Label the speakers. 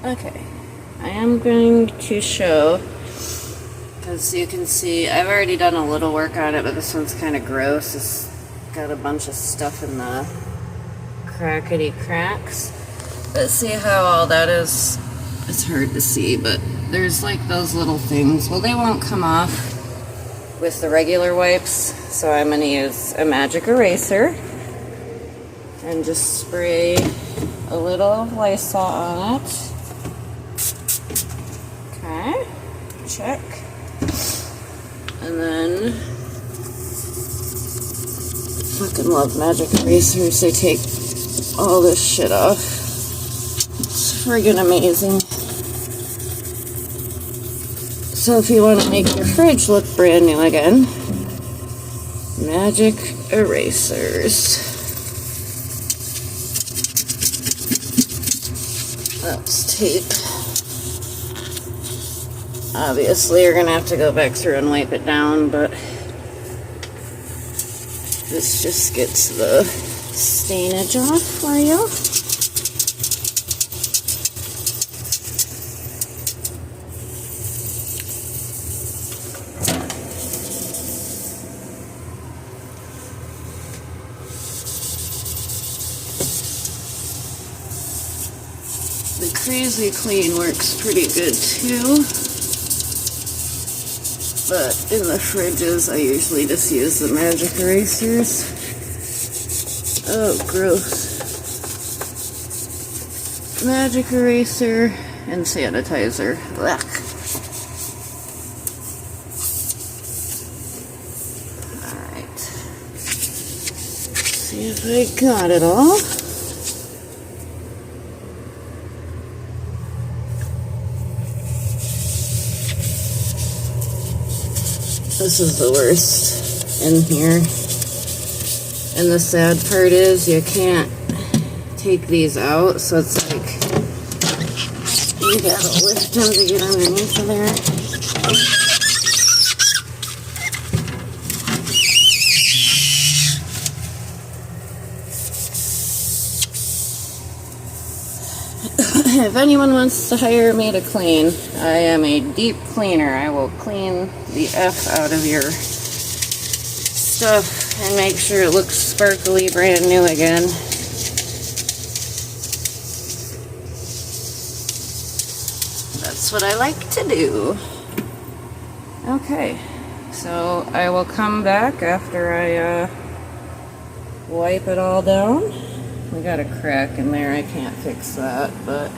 Speaker 1: Okay, I am going to show, as you can see, I've already done a little work on it, but this one's kind of gross. It's got a bunch of stuff in the crackety cracks. But see how all that is? It's hard to see, but there's like those little things. Well, they won't come off with the regular wipes, so I'm going to use a magic eraser and just spray a little Lysol on it. Okay, check. And then, fucking love magic erasers. They take all this shit off. It's friggin' amazing. So if you want to make your fridge look brand new again, magic erasers. That's tape. Obviously, you're going to have to go back through and wipe it down, but this just gets the stainage off for you. The Crazy Clean works pretty good too. But in the fridges, I usually just use the magic erasers. Oh, gross. Magic eraser and sanitizer. Blech. Alright. See if I got it all. This is the worst in here. And the sad part is you can't take these out, so it's like you gotta lift them to get underneath of there. If anyone wants to hire me to clean, I am a deep cleaner. I will clean the F out of your stuff and make sure it looks sparkly, brand new again. That's what I like to do. Okay, so I will come back after I wipe it all down. We got a crack in there, I can't fix that, but